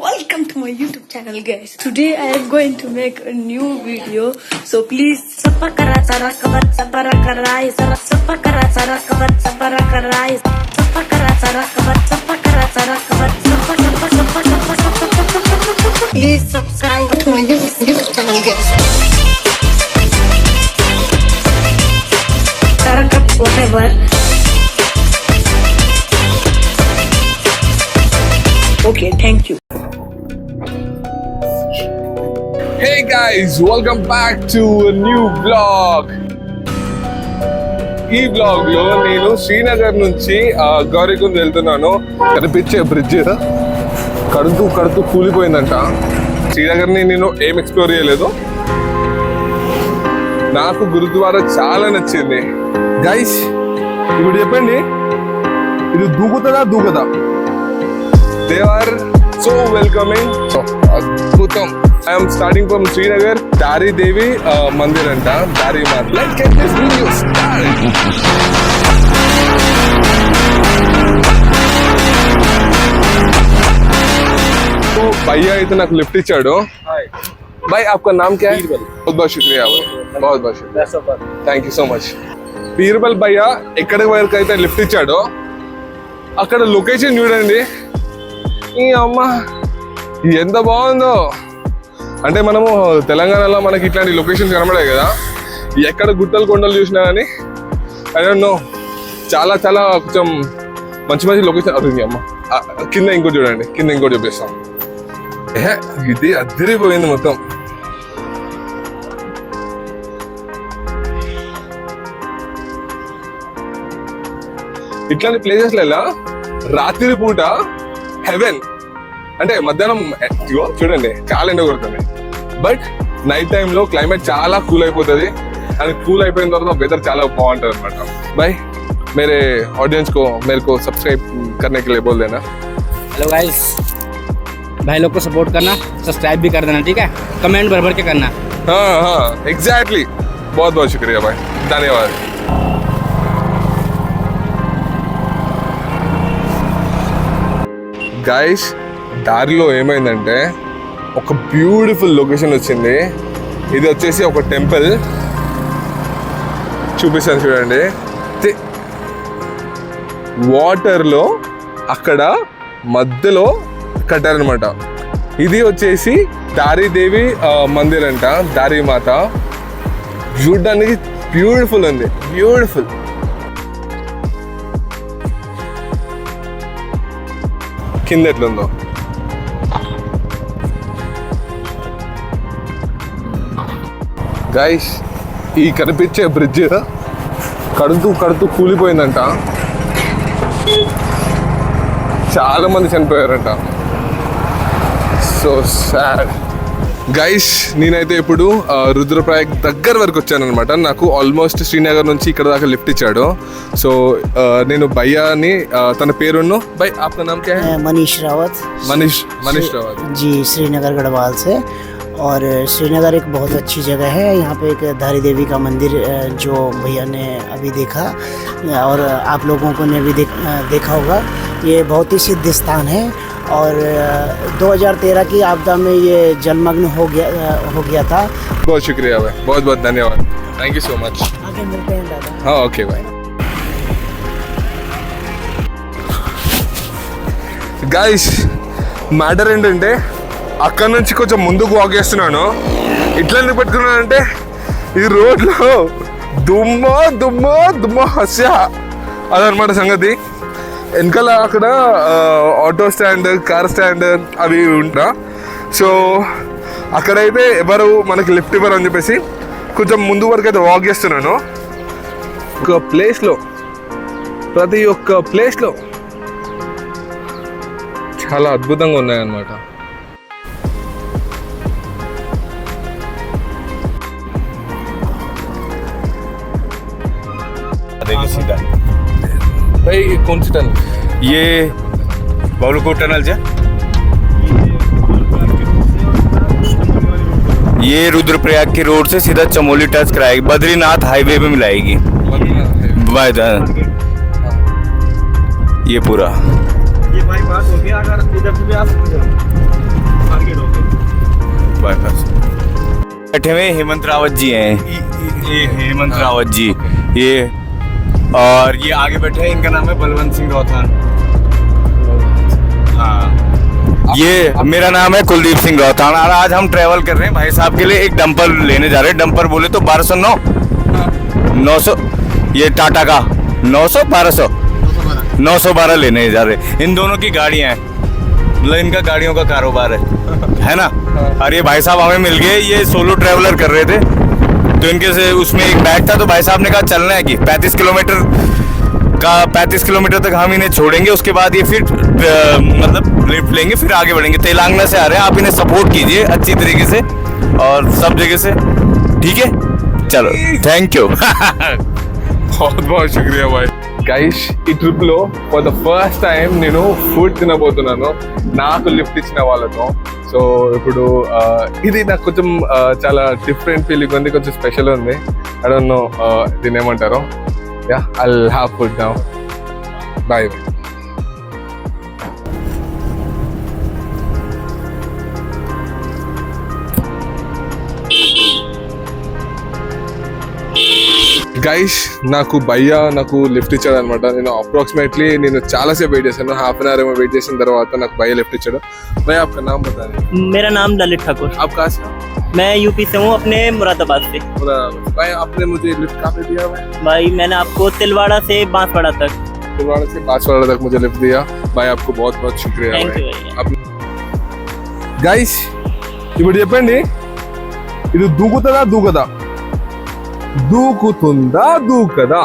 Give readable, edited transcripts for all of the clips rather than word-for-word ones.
welcome to my YouTube channel, guys. Today I am going to make a new video, so please sapakara sarakabat saparakarai sapakara sarakabat saparakarai sapakara sarakabat saparakarai please subscribe to my YouTube channel, guys. Sarakat whatever. Okay, thank you. Hey guys, welcome back to a new vlog. ఈ blog లో నేను శ్రీనగర్ నుంచి గౌరీకుంద్ వెళ్తున్నాను. కనిపించే bridge కడుతూ కూలిపోయిందంట. శ్రీనగర్ ని నేను ఏం ఎక్స్ప్లోర్ చేయలేదు. నాకు గురుద్వారా చాలా నచ్చింది. గైస్ ఇప్పుడు చెప్పండి, ఇది దూకుదా? They are so welcoming. So, adbhutam. I am starting from Srinagar, Dari Devi Mandir anta, Dari Mat. Let's get this video started. तो भैया इतना लिफ्ट इच्चाडो. भाई आपका नाम क्या है? बहुत शुक्रिया भाई, बहुत शुक्रिया. Thank you so much. Birbal భయ్య ఎక్కడికి వరకు అయితే లిఫ్ట్ ఇచ్చాడో అక్కడ లొకేషన్ చూడండి. ఈ అమ్మ ఎంత బాగుందో. అంటే మనము తెలంగాణలో మనకి ఇట్లాంటి లొకేషన్స్ కనబడాయి కదా, ఎక్కడ గుట్టలు కొండలు చూసినా కానీ ఐ డోంట్ నో, చాలా కొంచెం మంచి లొకేషన్. అది అమ్మ కింద ఇంకోటి చూడండి, కింద ఇంకోటి చూపిస్తాం. ఇది అదిరిపోయింది మొత్తం. ఇట్లాంటి ప్లేసెస్లలో రాత్రి పూట హెవెన్. అంటే మధ్యాహ్నం చూడండి చాలా ఎండ కొడుతుంది, బట్ నైట్ టైంలో క్లైమేట్ చాలా కూల్ అయిపోతుంది. అండ్ కూల్ అయిపోయిన తర్వాత వెదర్ చాలా బాగుంటుంది అనమాట. भाई मेरे ऑडियंस को मेरे को सब्सक्राइब करने के लिए बोल देना. हेलो गाइस, भाई लोग को सपोर्ट करना, सब्सक्राइब भी कर देना, ठीक है? कमेंट भर के करना. हाँ एग्जैक्टली. बहुत शुक्रिया भाई, धन्यवाद. గైస్ దారిలో ఏమైందంటే ఒక బ్యూటిఫుల్ లొకేషన్ వచ్చింది. ఇది వచ్చేసి ఒక టెంపుల్, చూపిస్తాను చూడండి. వాటర్లో అక్కడ మధ్యలో కట్టారనమాట. ఇది వచ్చేసి దారిదేవి మందిర్ అంట, దారి మాత. చూడడానికి బ్యూటిఫుల్ ఉంది, బ్యూటిఫుల్. కింద ఎట్లుందో గైస్, ఈ కనిపించే బ్రిడ్జ్ కడుతూ కూలిపోయిందంట. చాలా మంది చనిపోయారంట. So sad. గైస్ నేనైతే ఇప్పుడు రుద్రప్రయాగ్ దగ్గర వరకు వచ్చానమాట. నాకు ఆల్మోస్ట్ శ్రీనగర్ నుంచి ఇక్కడ దాకా లిఫ్ట్ ఇచ్చాడు. సో నేను భయ్యాని, తన పేరును भाई आपका नाम क्या है? मनीष रावत. मनीष रावत जी, श्रीनगर गढ़वाल से. और श्रीनगर एक बहुत अच्छी जगह है. यहाँ पे एक धारी देवी का मंदिर जो भैया ने अभी देखा और आप लोगों को ने भी देखा होगा. ये बहुत ही सिद्ध स्थान है और 2013 की आपदा में ये जलमग्न हो गया था. बहुत शुक्रिया भाई, बहुत धन्यवाद. Thank you so much. आगे मिलते हैं दादा. हाँ ओके भाई. గైస్ మ్యాటర్ ఏంటంటే అక్కడ నుంచి కొంచెం ముందుకు వాక్ చేస్తున్నాను. ఇట్లా ఎందుకు పెట్టుకున్నానంటే ఈ రోడ్లో దుమ్మ హస్య అదనమాట సంగతి. వెనకాల అక్కడ ఆటో స్టాండ్, కార్ స్టాండ్ అవి ఉంటా. సో అక్కడైతే ఎవరు మనకి లిఫ్ట్ ఇవ్వరు అని చెప్పేసి కొంచెం ముందు వరకు అయితే వాక్ చేస్తున్నాను. ఒక ప్లేస్లో, ప్రతి ఒక్క ప్లేస్లో చాలా అద్భుతంగా ఉన్నాయన్నమాట. भाई कौन सी टनल? ये बावलकोट टनल जा, ये रुद्रप्रयाग की रोड से सीधा चमोली टच कराएगी, बद्रीनाथ हाईवे पे मिलाएगी. ये पूरा ये बाईपास हो गया. अगर इधर से भी आ सकते हो. बैठे हुए हेमंत रावत जी हैं, ये हेमंत रावत जी, ये और ये आगे बैठे हैं, इनका नाम है बलवंत सिंह गौथान। हाँ, ये मेरा नाम है कुलदीप सिंह गौथान। और आज हम ट्रेवल कर रहे हैं भाई साहब के लिए एक डंपर लेने जा रहे हैं। डंपर बोले तो 1209 900, ये टाटा का 900 1200 912 लेने जा रहे हैं। इन दोनों की गाड़ियां हैं, मतलब इनका गाड़ियों का कारोबार है ना। और ये भाई साहब हमें मिल गए, ये सोलो ट्रैवलर कर रहे थे, तो इनके से उसमें एक बैग था, तो भाई साहब ने कहा चलना है कि 35 किलोमीटर तक हम इन्हें छोड़ेंगे, उसके बाद ये फिर मतलब लिफ्ट लेंगे, फिर आगे बढ़ेंगे। तेलंगाना से आ रहे हैं, आप इन्हें सपोर्ट कीजिए अच्छी तरीके से और सब जगह से, ठीक है। चलो थैंक यू। बहुत बहुत शुक्रिया भाई. గైస్ ఈ ట్రిప్ లో ఫర్ ద ఫస్ట్ టైం నేను ఫుడ్ తినబోతున్నాను నాకు లిఫ్ట్ ఇచ్చిన వాళ్ళతో. సో ఇప్పుడు ఇది నాకు కొంచెం చాలా డిఫరెంట్ ఫీలింగ్ ఉంది, కొంచెం స్పెషల్ ఉంది. ఐ డోంట్ నో దీన్ని ఏమంటారో. Yeah I'll have food now. Bye. Guys నాకు భయ్యా నాకు లిఫ్ట్ ఇచ్చాడు అనమాట. నేను చాలాసేపు వెయిట్ చేశాను, హాఫ్ అన్ అవర్ ఏమో వెయిట్ చేసిన తర్వాత నాకు భయ్యా లిఫ్ట్ ఇచ్చాడు. భయ్యా आपका नाम बताइए. मेरा नाम ललित ठाकुर. आप कहाँ से? मैं यूपी से हूँ, अपने मुरादाबाद से. भाई आपने मुझे लिफ्ट कहाँ पे दिया भाई मैंने आपको तिलवाड़ा से बांसवाड़ा तक. तिलवाड़ा से बांसवाड़ा तक मुझे लिफ्ट दिया. भाई आपको बहुत बहुत शुक्रिया. थैंक यू भैया. గైస్ ఇప్పుడు చెప్పండి, ఇది దూకుతుందా దూకదా? దూకుతుందా దూకదా?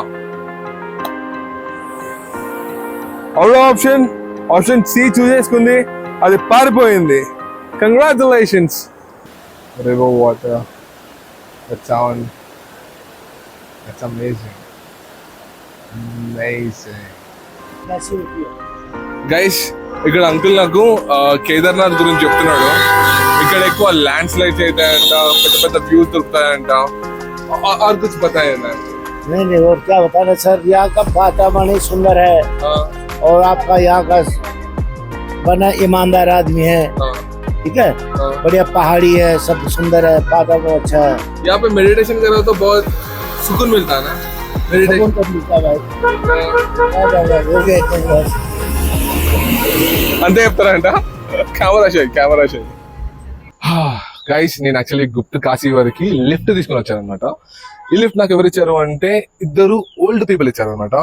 ఆప్షన్ సి చూస్ చేసుకుంది, అది పారిపోయింది. Congratulations. River water, that sound, that's amazing. Guys ఇక్కడ అంకుల్ నాకు కేదార్నాథ్ గురించి చెప్తున్నాడు. ఇక్కడ ఎక్కువ ల్యాండ్ స్లైడ్స్ అవుతాయంట, పెద్ద పెద్ద వ్యూస్ దొరుకుతాయంట. और कुछ बताए ना? नहीं और क्या बताना सर, यहाँ का वातावरण ही सुंदर है. और आपका यहाँ का बना ईमानदार आदमी है. ठीक है. बढ़िया पहाड़ी है, सब सुंदर है, वातावरण अच्छा है. यहाँ पे मेडिटेशन करो तो बहुत सुकून मिलता है ना. मेडिटेशन मिलता है అంతే చెప్తారంట. కెమెరా షేక్. గైస్ నేను యాక్చువల్లీ గుప్త కాశీ వరకు లిఫ్ట్ తీసుకుని వచ్చాను అనమాట. ఈ లిఫ్ట్ నాకు ఎవరు ఇచ్చారు అంటే ఇద్దరు ఓల్డ్ పీపుల్ ఇచ్చారు అనమాట.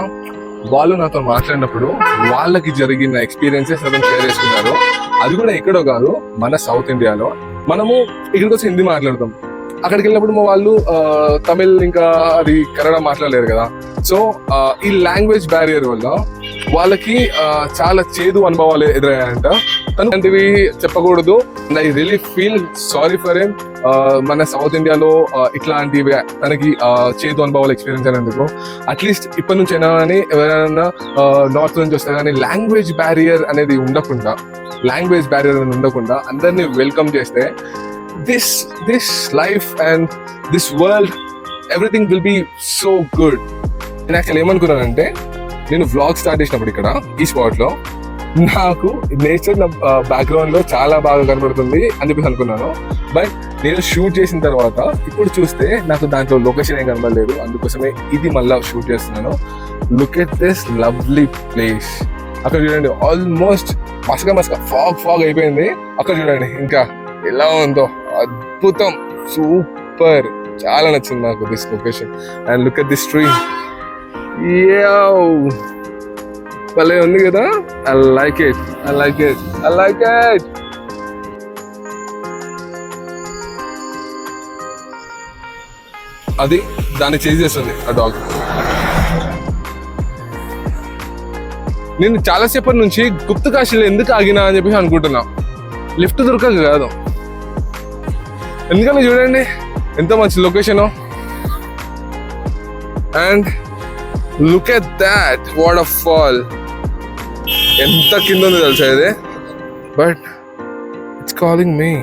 వాళ్ళు నాతో మాట్లాడినప్పుడు వాళ్ళకి జరిగిన ఎక్స్పీరియన్సెస్ అతను షేర్ చేసుకున్నారు. అది కూడా ఎక్కడో కాదు, మన సౌత్ ఇండియాలో. మనము ఇక్కడికి వచ్చి హిందీ మాట్లాడతాం, అక్కడికి వెళ్ళినప్పుడు మా వాళ్ళు తమిళ్ ఇంకా అది కన్నడ మాట్లాడలేరు కదా. సో ఈ లాంగ్వేజ్ బ్యారియర్ వల్ల వాళ్ళకి చాలా చేదు అనుభవాలు ఎదురయ్యాయంట. తను అంటివి చెప్పకూడదు. I really feel sorry for him. మన సౌత్ ఇండియాలో ఇట్లాంటివి తనకి చేదు అనుభవాలు ఎక్స్పీరియన్స్ అయినందుకు. అట్లీస్ట్ ఇప్పటి నుంచి అయినా కానీ ఎవరైనా నార్త్ నుంచి వస్తే కానీ లాంగ్వేజ్ బ్యారియర్ అనేది ఉండకుండా అందరినీ వెల్కమ్ చేస్తే this life and this world, everything will be so good. నేను యాక్చువల్ ఏమనుకున్నానంటే, నేను వ్లాగ్ స్టార్ట్ చేసినప్పుడు ఇక్కడ ఈ స్పాట్ లో నాకు నేచర్ నా బ్యాక్గ్రౌండ్ లో చాలా బాగా కనబడుతుంది అని చెప్పేసి అనుకున్నాను. బట్ నేను షూట్ చేసిన తర్వాత ఇప్పుడు చూస్తే నాకు దాంట్లో లొకేషన్ ఏం కనబడలేదు. అందుకోసమే ఇది మళ్ళీ షూట్ చేస్తున్నాను. Look at this lovely place. అక్కడ చూడండి, ఆల్మోస్ట్ మసక ఫాగ్ అయిపోయింది. అక్కడ చూడండి ఇంకా ఎలా ఉందో, అద్భుతం, సూపర్, చాలా నచ్చింది నాకు this location. And look at this tree, భలే ఉంది కదా. I like it. అది దాన్ని చేంజ్ చేస్తుంది ఆ డాగ్. నేను చాలాసేపటి నుంచి గుప్త కాశీలో ఎందుకు ఆగినా అని చెప్పేసి అనుకుంటున్నా. లిఫ్ట్ దొరకదు కాదు, ఎందుకని చూడండి ఎంత మంచి location. And look at that waterfall, ఎంత కింద ఉందో తెలుసా ఇది. But it's calling me.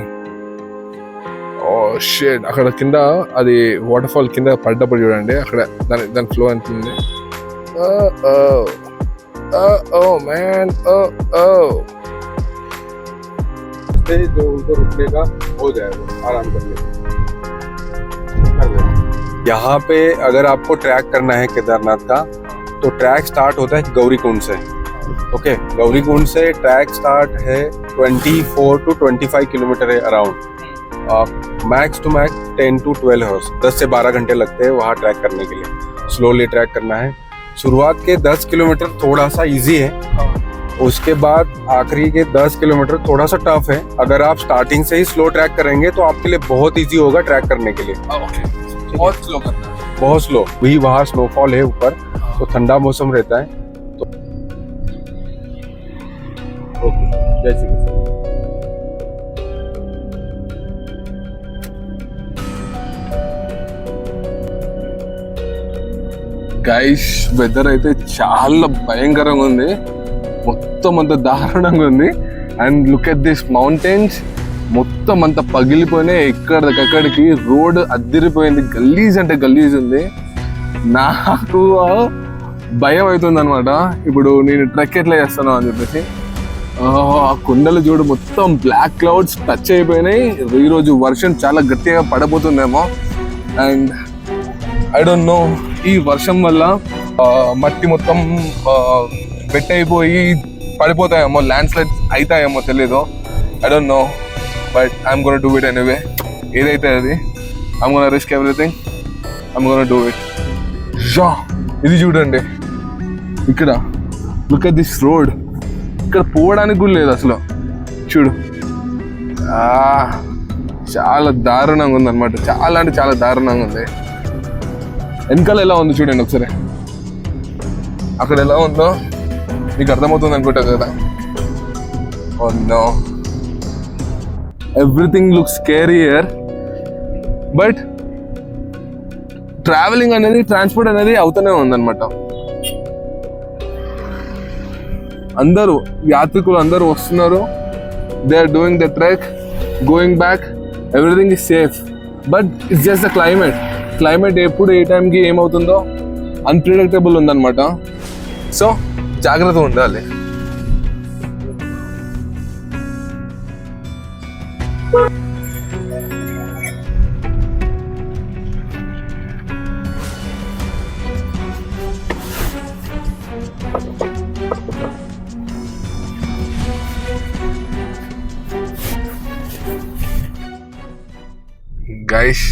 Oh shit, అక్కడ కింద అది వాటర్ ఫాల్ కింద పడ్డప్పుడు చూడండి అక్కడ దాని ఫ్లో ఎంత ఉంది. Oh man, जो उधर रुकने का हो जाएगा आराम करके. दिखा दो। यहाँ पे अगर आपको ट्रैक करना है केदारनाथ का तो ट्रैक स्टार्ट होता है गौरीकुंड से। ओके, गौरीकुंड से ट्रैक स्टार्ट है 24 to 25 किलोमीटर है around. Max to max 10 to 12 hours, 10 से 12 घंटे लगते हैं वहाँ ट्रैक करने के लिए। स्लोली ट्रैक करना है। शुरुआत के 10 किलोमीटर थोड़ा सा इजी है, उसके बाद आखिरी के 10 किलोमीटर थोड़ा सा टफ है। अगर आप स्टार्टिंग से ही स्लो ट्रैक करेंगे तो आपके लिए बहुत इजी होगा ट्रैक करने के लिए। बहुत स्लो करना है, बहुत स्लो भी। वहाँ स्नोफॉल है ऊपर, तो ठंडा मौसम रहता है। तो ओके, जय श्री कृष्ण। గైస్ వెదర్ అయితే చాలా భయంకరంగా ఉంది, మొత్తం అంత దారుణంగా ఉంది. And look at this mountains, మొత్తం అంత పగిలిపోయినాయి ఎక్కడికక్కడికి. రోడ్ అద్దిరిపోయింది, గలీజ్ అంటే గలీజ్ ఉంది. నాకు భయం అవుతుంది అనమాట ఇప్పుడు నేను ట్రెక్ ఎట్లా చేస్తాను అని చెప్పేసి. ఆ కొండలు చూడు, మొత్తం బ్లాక్ క్లౌడ్స్ టచ్ అయిపోయినాయి. ఈరోజు వర్షం చాలా గట్టిగా పడబోతుందేమో. అండ్ ఐ డోంట్ నో, ఈ వర్షం వల్ల మట్టి మొత్తం వెట్ అయిపోయి పడిపోతాయేమో, ల్యాండ్ స్లైడ్స్ అవుతాయేమో తెలీదు. I don't know, but I'm gonna do it anyway. ఏదైతే అది, I'm gonna risk everything, I'm gonna do it. Shah, ఇది చూడండి ఇక్కడ, లుక్ ఎట్ దిస్ రోడ్. ఇక్కడ పోవడానికి కూడా లేదు అసలు. చూడు, చాలా దారుణంగా ఉంది అనమాట. చాలా అంటే చాలా దారుణంగా ఉంది. వెనకాల ఎలా ఉంది చూడండి ఒకసారి, అక్కడ ఎలా ఉందో మీకు అర్థమవుతుంది అనుకుంటా కదా. Oh no, everything looks scary here. But travelling అనేది, ట్రాన్స్పోర్ట్ అనేది అవుతూనే ఉందన్నమాట. అందరూ యాత్రికులు అందరూ వస్తున్నారు. They are doing the trek, going back, everything is safe. But it's just the climate. Climate ఎప్పుడు ఏ టైంకి ఏమవుతుందో అన్ప్రిడిక్టబుల్ ఉందన్నమాట. సో జాగ్రత్త ఉండాలి. గైస్,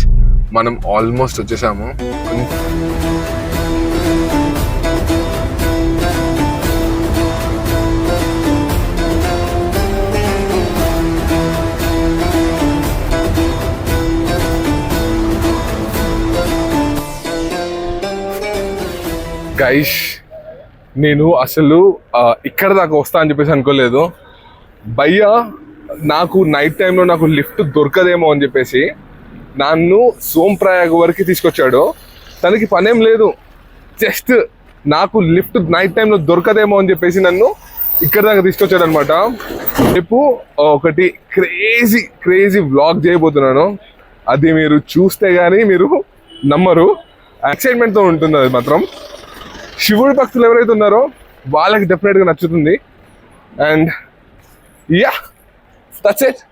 మనం ఆల్మోస్ట్ వచ్చేసాము. గైస్, నేను అసలు ఇక్కడ దాకా వస్తా అని చెప్పేసి అనుకోలేదు. భయ్య నాకు నైట్ టైంలో నాకు లిఫ్ట్ దొరకదేమో అని చెప్పేసి నన్ను సోంప్రయాగ్ వరకు తీసుకొచ్చాడు. తనకి పనేం లేదు, జస్ట్ నాకు లిఫ్ట్ నైట్ టైంలో దొరకదేమో అని చెప్పేసి నన్ను ఇక్కడ దాకా తీసుకొచ్చాడు అనమాట. రేపు ఒకటి క్రేజీ క్రేజీ వ్లాగ్ చేయబోతున్నాను. అది మీరు చూస్తే కానీ మీరు నమ్మరు. ఎక్సైట్మెంట్తో ఉంటుంది అది మాత్రం. శివుడి భక్తులు ఎవరైతే ఉన్నారో వాళ్ళకి డెఫినెట్గా నచ్చుతుంది. And yeah, that's it.